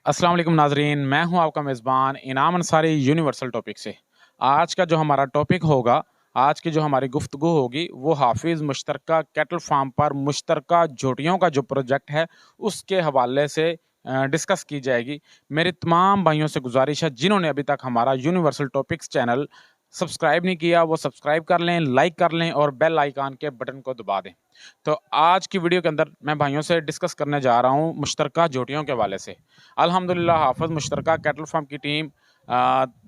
अस्सलाम वालेकुम नाजरीन, मैं हूं आपका मेज़बान इनाम अंसारी यूनिवर्सल टॉपिक से। आज का जो हमारा टॉपिक होगा, आज की जो हमारी गुफ्तगू होगी वो हाफिज़ मुश्तरका कैटल फार्म पर मुश्तरका झोटियों का जो प्रोजेक्ट है उसके हवाले से डिस्कस की जाएगी। मेरे तमाम भाइयों से गुजारिश है जिन्होंने अभी तक हमारा यूनिवर्सल टॉपिक्स चैनल सब्सक्राइब नहीं किया वो सब्सक्राइब कर लें, लाइक कर लें और बेल आइकन के बटन को दबा दें। तो आज की वीडियो के अंदर मैं भाइयों से डिस्कस करने जा रहा हूँ मुश्तरका झोटियों के हवाले से। अल्हम्दुलिल्लाह हाफ़िज़ मुश्तरका कैटल फार्म की टीम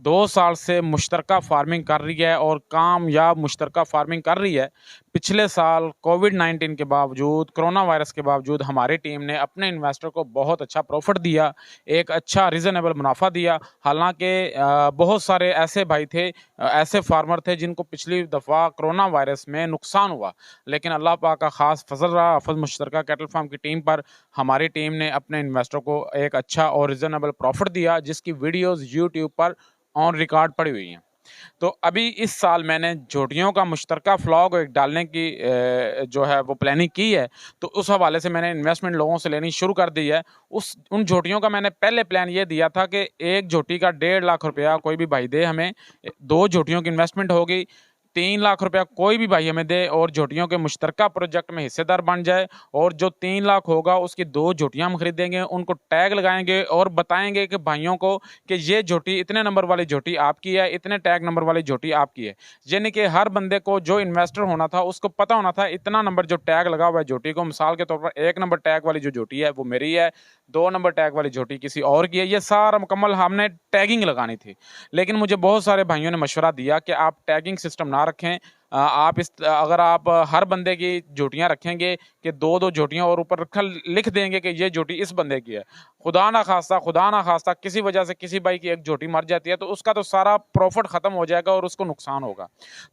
2 साल से मुश्तरका फार्मिंग कर रही है और कामयाब मुश्तरका फार्मिंग कर रही है। पिछले साल कोविड-19 के बावजूद, कोरोना वायरस के बावजूद हमारी टीम ने अपने इन्वेस्टर को बहुत अच्छा प्रॉफिट दिया, एक अच्छा रीज़नेबल मुनाफा दिया। हालाँकि बहुत सारे ऐसे भाई थे, ऐसे फार्मर थे जिनको पिछली दफ़ा कोरोना वायरस में नुकसान हुआ, लेकिन अल्लाह पाक का ख़ास फज़ल रहा हाफ़िज़ मुश्तरका कैटल फार्म की टीम पर। हमारी टीम ने अपने इन्वेस्टर को एक अच्छा और रीज़नेबल प्रॉफिट दिया जिसकी वीडियोज़ यूट्यूब पर ऑन रिकॉर्ड पड़ी हुई हैं। तो अभी इस साल मैंने झोटियों का मुश्तरका व्लॉग एक डालने की जो है वो प्लानिंग की है। तो उस हवाले से मैंने इन्वेस्टमेंट लोगों से लेनी शुरू कर दी है। उन झोटियों का मैंने पहले प्लान ये दिया था कि एक झोटी का 1.5 लाख रुपया कोई भी भाई दे हमें, 2 झोटियों की इन्वेस्टमेंट होगी, 3 लाख रुपया कोई भी भाई हमें दे और झोटियों के मुश्तरका प्रोजेक्ट में हिस्सेदार बन जाए। और जो 3 लाख होगा उसकी 2 झोटियाँ हम खरीदेंगे, उनको टैग लगाएंगे और बताएंगे कि भाइयों को कि ये झोटी इतने नंबर वाली झोटी आपकी है, इतने टैग नंबर वाली झोटी आपकी है। यानी कि हर बंदे को जो इन्वेस्टर होना था उसको पता होना था इतना नंबर जो टैग लगा हुआ है झोटी को, मिसाल के तौर पर 1 नंबर टैग वाली जो झोटी है वो मेरी है, 2 नंबर टैग वाली झोटी किसी और की है। ये सारा मुकम्मल हमने टैगिंग लगानी थी। लेकिन मुझे बहुत सारे भाइयों ने मशवरा दिया कि आप टैगिंग सिस्टम ना रखें। आप अगर आप हर बंदे की झोटियाँ रखेंगे कि 2-2 झोटियाँ और ऊपर लिख देंगे कि ये झोटी इस बंदे की है, खुदा ना खास्ता किसी वजह से किसी भाई की एक झोटी मर जाती है तो उसका तो सारा प्रॉफिट ख़त्म हो जाएगा और उसको नुकसान होगा।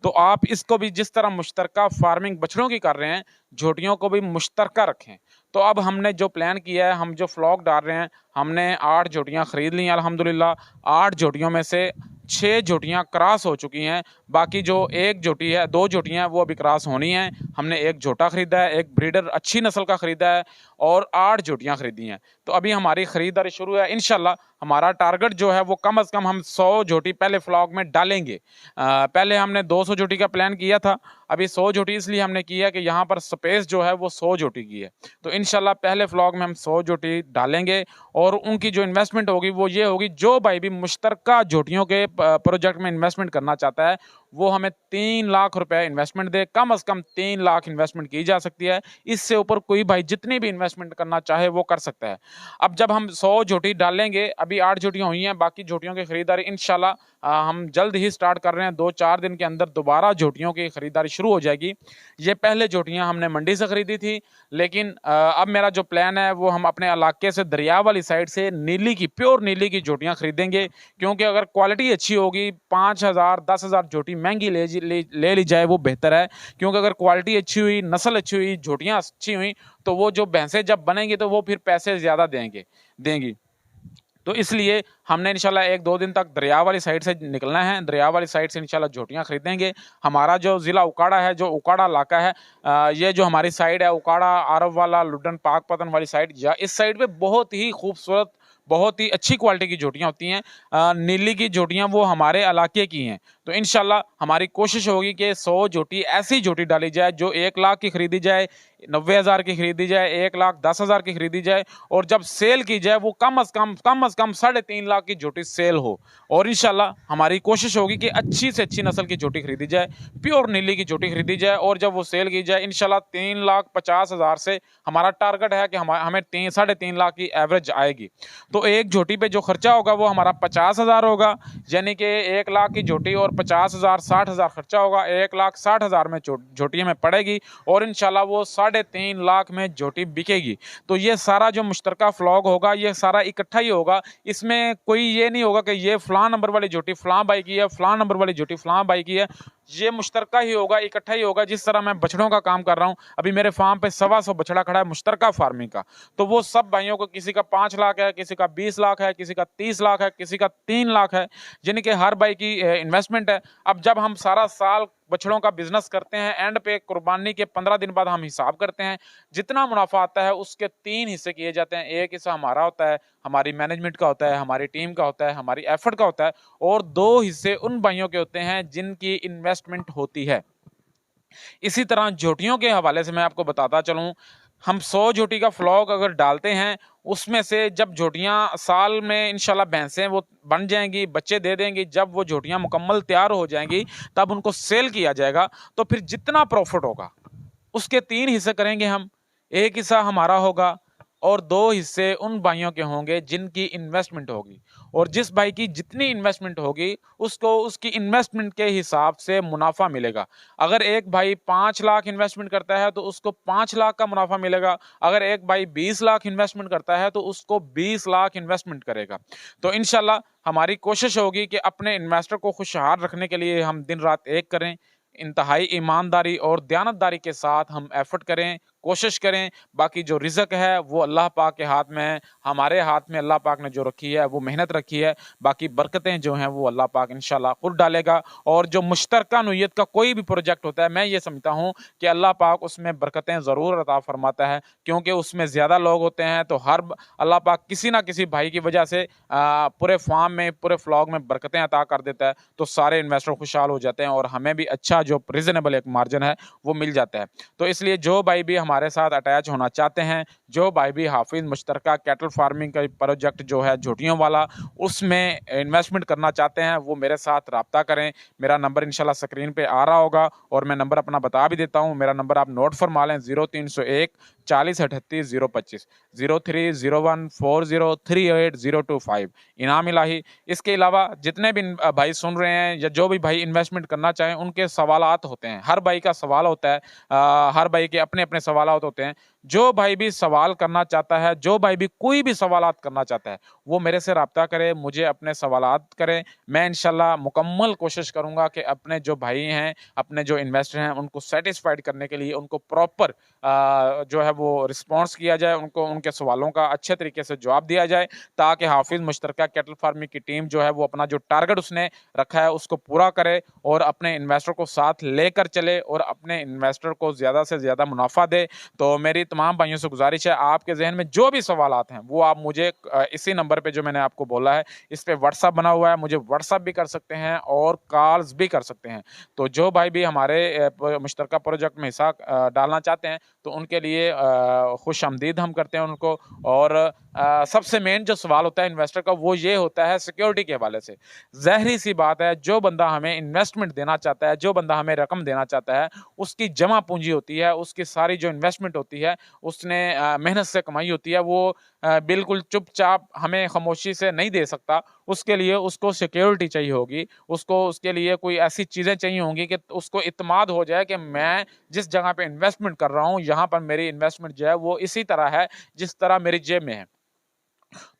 तो आप इसको भी जिस तरह मुश्तरका फार्मिंग बछड़ों की कर रहे हैं, झोटियों को भी मुश्तरका रखें। तो अब हमने जो प्लान किया है, हम जो व्लॉग डाल रहे हैं, हमने 8 झोटियाँ ख़रीद ली हैं अल्हम्दुलिल्लाह। 8 झोटियों में से 6 झोटियाँ क्रॉस हो चुकी हैं। बाकी जो 1 झोटी है, 2 झोटियाँ हैं वो अभी क्रॉस होनी हैं। हमने 1 झोटा ख़रीदा है, एक ब्रीडर अच्छी नस्ल का ख़रीदा है और 8 झोटियाँ ख़रीदी हैं। तो अभी हमारी ख़रीदारी शुरू है। इंशाल्लाह हमारा टारगेट जो है वो कम से कम हम 100 झोटी पहले व्लॉग में डालेंगे। पहले हमने 200 झोटी का प्लान किया था, अभी 100 झोटी इसलिए हमने किया कि यहाँ पर स्पेस जो है वो 100 झोटी की है। तो इंशाल्लाह पहले व्लॉग में हम 100 झोटी डालेंगे और उनकी जो इन्वेस्टमेंट होगी वो ये होगी, जो भाई भी मुश्तरका झोटियों के प्रोजेक्ट में इन्वेस्टमेंट करना चाहता है वो हमें 3 लाख रुपए इन्वेस्टमेंट दे। कम से कम 3 लाख इन्वेस्टमेंट की जा सकती है, इससे ऊपर कोई भाई जितनी भी इन्वेस्टमेंट करना चाहे वो कर सकता है। अब जब हम 100 झोटी डालेंगे, अभी 8 झोटियाँ हुई हैं, बाकी झोटियों की खरीदारी इंशाल्लाह हम जल्द ही स्टार्ट कर रहे हैं। 2-4 दिन के अंदर दोबारा झोटियों की खरीदारी शुरू हो जाएगी। ये पहले झोटियाँ हमने मंडी से खरीदी थी, लेकिन अब मेरा जो प्लान है वो हम अपने इलाके से दरिया वाली साइड से नीली की, प्योर नीली की झोटियाँ खरीदेंगे। क्योंकि अगर क्वालिटी अच्छी होगी, 5,000 10,000 झोटी महंगी ले ली जाए वो बेहतर है। क्योंकि अगर क्वालिटी अच्छी हुई, नस्ल अच्छी हुई, झोटियाँ अच्छी हुई तो वो जो भैंसें जब बनेंगी तो वो फिर पैसे ज़्यादा देंगी। तो इसलिए हमने इंशाल्लाह 1-2 दिन तक दरिया वाली साइड से निकलना है। दरिया वाली साइड से इंशाल्लाह झोटियाँ खरीदेंगे। हमारा जो ज़िला उकाड़ा है, जो उकाड़ा इलाका है, ये जो हमारी साइड है उकाड़ा, आरव वाला, लुडन, पाकपतन वाली साइड, या इस साइड पे बहुत ही खूबसूरत, बहुत ही अच्छी क्वालिटी की झोटियाँ होती हैं। नीली की झोटियाँ वो हमारे इलाके की हैं। तो इंशाल्लाह हमारी कोशिश होगी कि 100 झोटी ऐसी झोटी डाली जाए जो 1 लाख की खरीदी जाए, 90,000 की खरीदी जाए, 1,10,000 की खरीदी जाए और जब सेल की जाए वो कम से कम 3.5 लाख की झोटी सेल हो। और इंशाल्लाह हमारी कोशिश होगी कि अच्छी से अच्छी नस्ल की झोटी खरीदी जाए, प्योर नीली की झोटी खरीदी जाए और जब वो सेल की जाए इंशाल्लाह 3,50,000 से हमारा टारगेट है कि हमें 3-3.5 लाख की एवरेज आएगी। तो एक झोटी पे जो खर्चा होगा वो हमारा 50,000 होगा, यानी कि 1 लाख की झोटी और 50,000 60,000 खर्चा होगा, 1,60,000 में झोटी हमें पड़ेगी और इंशाल्लाह वो 3.5 लाख में झोटी बिकेगी। तो ये सारा जो मुश्तरका व्लॉग होगा ये सारा इकट्ठा ही होगा। इसमें कोई ये नहीं होगा कि ये फलां नंबर वाली झोटी फलां भाई की है, फलां नंबर वाली झोटी फलां भाई की है। ये मुश्तरका ही होगा, इकट्ठा ही होगा। जिस तरह मैं बछड़ों का काम कर रहा हूँ, अभी मेरे फार्म पे 125 बछड़ा खड़ा है मुश्तरका फार्मिंग का, तो वो सब भाइयों को किसी का 5 लाख है, किसी का 20 लाख है, किसी का 30 लाख है, किसी का 3 लाख है, यानी कि हर भाई की इन्वेस्टमेंट है। अब जब हम सारा साल बछड़ों का बिजनेस करते हैं, एंड पे कुर्बानी के 15 दिन बाद हम हिसाब करते हैं, जितना मुनाफा आता है उसके 3 हिस्से किए जाते हैं। एक हिस्सा हमारा होता है, हमारी मैनेजमेंट का होता है, हमारी टीम का होता है, हमारी एफर्ट का होता है, और 2 हिस्से उन भाइयों के होते हैं जिनकी इन्वेस्टमेंट होती है। इसी तरह झोटियों के हवाले से मैं आपको बताता चलूं, हम 100 झोटी का फ्लॉक अगर डालते हैं, उसमें से जब झोटियां साल में इंशाल्लाह भैंसें वो बन जाएंगी, बच्चे दे देंगी, जब वो झोटियां मुकम्मल तैयार हो जाएंगी तब उनको सेल किया जाएगा। तो फिर जितना प्रॉफिट होगा उसके 3 हिस्से करेंगे हम। एक हिस्सा हमारा होगा और 2 हिस्से उन भाइयों के होंगे जिनकी इन्वेस्टमेंट होगी, और जिस भाई की जितनी इन्वेस्टमेंट होगी उसको उसकी इन्वेस्टमेंट के हिसाब से मुनाफा मिलेगा। अगर एक भाई 5 लाख इन्वेस्टमेंट करता है तो उसको 5 लाख का मुनाफा मिलेगा। अगर एक भाई 20 लाख इन्वेस्टमेंट करता है तो उसको 20 लाख इन्वेस्टमेंट करेगा। तो इंशाल्लाह हमारी कोशिश होगी कि अपने इन्वेस्टर को खुशहाल रखने के लिए हम दिन रात एक करें, इंतहाई ईमानदारी और दयानतदारी के साथ हम एफर्ट करें, कोशिश करें। बाकी जो रिज़्क है वो अल्लाह पाक के हाथ में है, हमारे हाथ में अल्लाह पाक ने जो रखी है वो मेहनत रखी है। बाकी बरकतें जो हैं वो अल्लाह पाक इंशाल्लाह खुद डालेगा। और जो मुश्तरका नुयत का कोई भी प्रोजेक्ट होता है, मैं ये समझता हूँ कि अल्लाह पाक उसमें बरकतें ज़रूर अता फरमाता है, क्योंकि उसमें ज़्यादा लोग होते हैं तो हर अल्लाह पाक किसी ना किसी भाई की वजह से पूरे फार्म में, पूरे फ्लॉग में बरकतें अता कर देता है, तो सारे इन्वेस्टर खुशहाल हो जाते हैं और हमें भी अच्छा जो रिजनेबल एक मार्जिन है वो मिल जाता है। तो इसलिए जो भाई भी हमारे साथ अटैच होना चाहते हैं, जो भाई भी हाफिज मुश्तरका कैटल फार्मिंग का प्रोजेक्ट जो है झोटियों वाला, उसमें इन्वेस्टमेंट करना चाहते हैं, वो मेरे साथ रब्ता करें। मेरा नंबर इंशाल्लाह स्क्रीन पे आ रहा होगा और मैं नंबर अपना बता भी देता हूँ। मेरा नंबर आप नोट फरमा लें, 0301 40 38 025, 03014038 025। इनाम इलाही। इसके अलावा जितने भी भाई सुन रहे हैं या जो भी भाई इन्वेस्टमेंट करना चाहें, उनके सवालात होते हैं, हर भाई का सवाल होता है, हर भाई के अपने अपने सवालात होते हैं। जो भाई भी सवाल करना चाहता है, जो भाई भी कोई भी सवालात करना चाहता है, वो मेरे से रब्ता करे, मुझे अपने सवालात करें। मैं इंशाल्लाह मुकम्मल कोशिश करूंगा कि अपने जो भाई हैं, अपने जो इन्वेस्टर हैं, उनको सेटिस्फाइड करने के लिए उनको प्रॉपर जो है वो रिस्पॉन्स किया जाए, उनको उनके सवालों का अच्छे तरीके से जवाब दिया जाए, ताकि हाफिज मुश्तरका कैटल फार्मिंग की टीम जो है वो अपना जो टारगेट उसने रखा है उसको पूरा करे और अपने इन्वेस्टर को साथ लेकर चले और अपने इन्वेस्टर को ज़्यादा से ज़्यादा मुनाफा दे। तो मेरी तमाम भाइयों से गुजारिश है, आपके जहन में जो भी सवालात हैं वो आप मुझे इसी नंबर पे जो मैंने आपको बोला है, इस पे व्हाट्सअप बना हुआ है, मुझे व्हाट्सअप भी कर सकते हैं और कॉल्स भी कर सकते हैं। तो जो भाई भी हमारे मुश्तरका प्रोजेक्ट में हिस्सा डालना चाहते हैं तो उनके लिए खुश आमदीद हम करते हैं उनको। और सबसे मेन जो सवाल होता है इन्वेस्टर का वो ये होता है सिक्योरिटी के हवाले से। ज़ाहिर सी बात है, जो बंदा हमें इन्वेस्टमेंट देना चाहता है, जो बंदा हमें रकम देना चाहता है, उसकी जमा पूंजी होती है, उसकी सारी जो इन्वेस्टमेंट होती है, उसने मेहनत से कमाई होती है, वो बिल्कुल चुपचाप हमें खामोशी से नहीं दे सकता। उसके लिए उसको सिक्योरिटी चाहिए होगी, उसको उसके लिए कोई ऐसी चीज़ें चाहिए होंगी कि उसको इत्मीनान हो जाए कि मैं जिस जगह पे इन्वेस्टमेंट कर रहा हूँ, यहाँ पर मेरी इन्वेस्टमेंट जो है वो इसी तरह है जिस तरह मेरी जेब में है।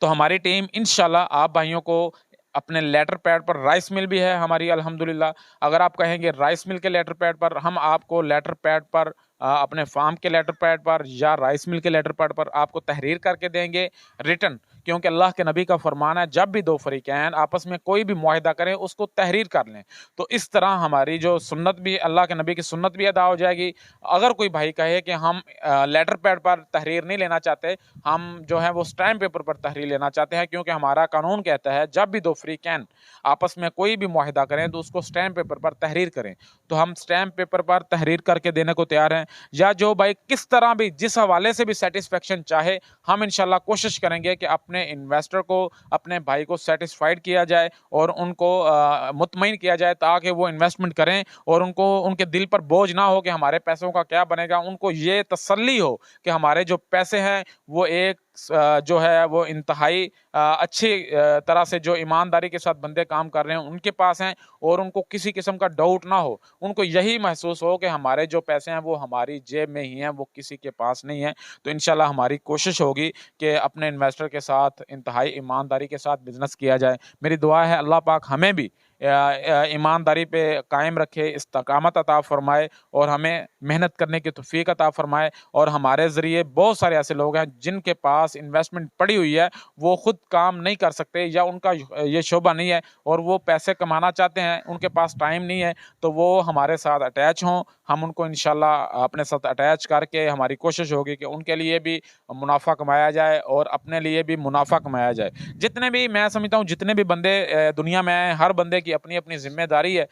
तो हमारी टीम इंशाल्लाह आप भाइयों को अपने लेटर पैड पर, राइस मिल भी है हमारी अल्हम्दुलिल्लाह, अगर आप कहेंगे राइस मिल के लेटर पैड पर, हम आपको लेटर पैड पर अपने फार्म के लेटर पैड पर या राइस मिल के लेटर पैड पर आपको तहरीर करके देंगे रिटर्न। क्योंकि अल्लाह के नबी का फरमान है, जब भी दो फरीकैन आपस में कोई भी मुआहिदा करें उसको तहरीर कर लें। तो इस तरह हमारी जो सुन्नत भी, अल्लाह के नबी की सुन्नत भी अदा हो जाएगी। अगर कोई भाई कहे कि हम लेटर पैड पर तहरीर नहीं लेना चाहते, हम जो है वो स्टैम्प पेपर पर तहरीर लेना चाहते हैं, क्योंकि हमारा कानून कहता है जब भी दो फरीकैन आपस में कोई भी मुआहिदा करें तो उसको स्टैम्प पेपर पर तहरीर करें। तो हम स्टैम्प पेपर पर तहरीर करके देने को तैयार हैं। या जो भाई किस तरह भी, जिस हवाले से भी सेटिस्फेक्शन चाहे, हम इंशाल्लाह कोशिश करेंगे कि अपने इन्वेस्टर को, अपने भाई को सेटिस्फाइड किया जाए और उनको मुतमईन किया जाए, ताकि वो इन्वेस्टमेंट करें और उनको, उनके दिल पर बोझ ना हो कि हमारे पैसों का क्या बनेगा। उनको ये तसल्ली हो कि हमारे जो पैसे हैं वो एक जो है वो इंतहाई अच्छी तरह से, जो ईमानदारी के साथ बंदे काम कर रहे हैं उनके पास हैं, और उनको किसी किस्म का डाउट ना हो। उनको यही महसूस हो कि हमारे जो पैसे हैं वो हमारी जेब में ही हैं, वो किसी के पास नहीं है। तो इंशाल्लाह हमारी कोशिश होगी कि अपने इन्वेस्टर के साथ इंतहाई ईमानदारी के साथ बिजनेस किया जाए। मेरी दुआ है अल्लाह पाक हमें भी ईमानदारी पे कायम रखे, इस्तकामत अता फरमाए और हमें मेहनत करने की तौफीक अता फरमाए। और हमारे ज़रिए बहुत सारे ऐसे लोग हैं जिनके पास इन्वेस्टमेंट पड़ी हुई है, वो खुद काम नहीं कर सकते या उनका ये शोबा नहीं है और वो पैसे कमाना चाहते हैं, उनके पास टाइम नहीं है, तो वो हमारे साथ अटैच हों। हम उनको इंशाल्लाह अपने साथ अटैच करके हमारी कोशिश होगी कि उनके लिए भी मुनाफा कमाया जाए और अपने लिए भी मुनाफा कमाया जाए। जितने भी मैं समझता हूँ, जितने भी बंदे दुनिया में हैं, हर बंदे की अपनी अपनी जिम्मेदारी है।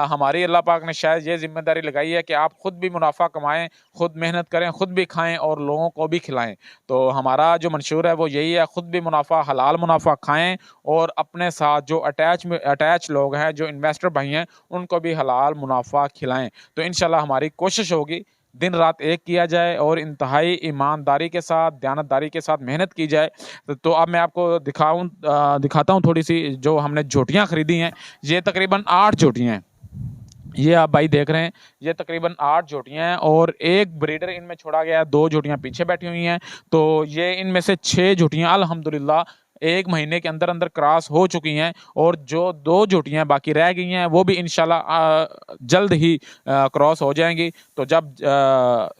हमारी अल्लाह पाक ने शायद ये जिम्मेदारी लगाई है कि आप खुद भी मुनाफा कमाएं, खुद मेहनत करें, खुद भी खाएं और लोगों को भी खिलाएं। तो हमारा जो मंशूर है वो यही है, खुद भी मुनाफा, हलाल मुनाफा खाएं और अपने साथ जो अटैच लोग हैं, जो इन्वेस्टर भाई हैं, उनको भी हलाल मुनाफा खिलाएं। तो इंशाल्लाह हमारी कोशिश होगी दिन रात एक किया जाए और इंतहाई ईमानदारी के साथ, दयानतदारी के साथ मेहनत की जाए। तो अब मैं आपको दिखाता हूँ थोड़ी सी जो हमने झोटियाँ खरीदी हैं। ये तकरीबन 8 झोटियाँ हैं। ये आप भाई देख रहे हैं, ये तकरीबन 8 झोटियाँ हैं और एक ब्रीडर इनमें छोड़ा गया है, 2 झोटियाँ पीछे बैठी हुई हैं। तो ये इनमें से 6 झोटियाँ अल्हम्दुलिल्लाह 1 महीने के अंदर अंदर क्रॉस हो चुकी हैं और जो 2 झोटियाँ बाकी रह गई हैं वो भी इंशाल्लाह जल्द ही क्रॉस हो जाएंगी। तो जब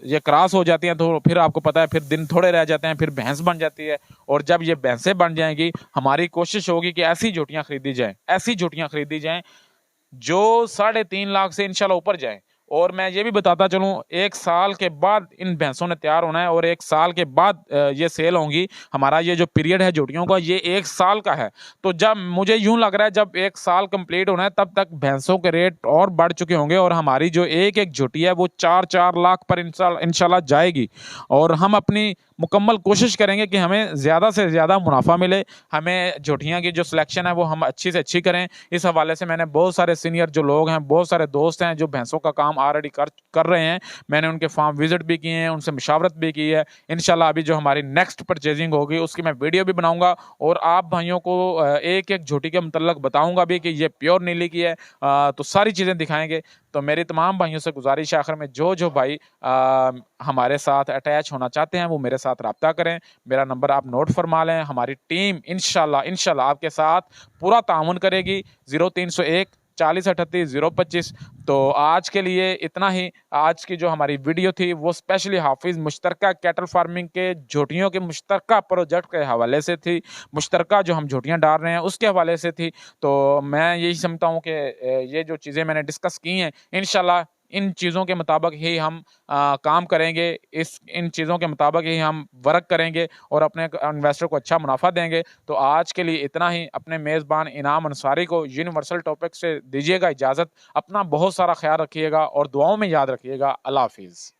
ये क्रॉस हो जाती हैं तो फिर आपको पता है, फिर दिन थोड़े रह जाते हैं, फिर भैंस बन जाती है। और जब ये भैंसें बन जाएंगी, हमारी कोशिश होगी कि ऐसी झोटियाँ खरीदी जाएँ, ऐसी झोटियाँ खरीदी जाएँ जो 3.5 लाख से इंशाल्लाह ऊपर जाए। और मैं ये भी बताता चलूं, 1 साल के बाद इन भैंसों ने तैयार होना है और 1 साल के बाद ये सेल होंगी। हमारा ये जो पीरियड है जोटियों का, ये 1 साल का है। तो जब मुझे यूं लग रहा है जब 1 साल कंप्लीट होना है तब तक भैंसों के रेट और बढ़ चुके होंगे और हमारी जो एक एक जोटी है वो 4-4 लाख पर इंशाल्लाह जाएगी। और हम अपनी मुकम्मल कोशिश करेंगे कि हमें ज़्यादा से ज़्यादा मुनाफा मिले, हमें जोटियाँ की जो सिलेक्शन है वो हम अच्छी से अच्छी करें। इस हवाले से मैंने बहुत सारे सीनियर जो लोग हैं, बहुत सारे दोस्त हैं जो भैंसों का काम ऑलरेडी कर रहे हैं। मैंने उनके फार्म विजिट भी किए हैं, उनसे मुशावरत भी की है। इंशाल्लाह अभी जो हमारी नेक्स्ट परचेजिंग होगी उसकी मैं वीडियो भी बनाऊंगा और आप भाइयों को एक एक झोटी के मतलब बताऊंगा भी कि ये प्योर नीली की है। तो सारी चीज़ें दिखाएंगे। तो मेरी तमाम भाइयों से गुजारिश है, आखिर में जो भाई हमारे साथ अटैच होना चाहते हैं वो मेरे साथ रब्ता करें। मेरा नंबर आप नोट फरमा लें। हमारी टीम इंशाल्लाह आपके साथ पूरा ताउन करेगी। 0301 40 38 025। तो आज के लिए इतना ही। आज की जो हमारी वीडियो थी वो स्पेशली हाफिज़ मुश्तरका कैटल फार्मिंग के झोटियों के मुश्तरका प्रोजेक्ट के हवाले से थी, मुश्तरका जो हम झोटियाँ डाल रहे हैं उसके हवाले से थी। तो मैं यही समझता हूँ कि ये जो चीज़ें मैंने डिस्कस की हैं, इंशाल्लाह इन चीज़ों के मुताबिक ही हम काम करेंगे, इन चीज़ों के मुताबिक ही हम वर्क करेंगे और अपने इन्वेस्टर को अच्छा मुनाफा देंगे। तो आज के लिए इतना ही। अपने मेज़बान इनाम अंसारी को यूनिवर्सल टॉपिक से दीजिएगा इजाज़त। अपना बहुत सारा ख्याल रखिएगा और दुआओं में याद रखिएगा। अल्लाह हाफिज़।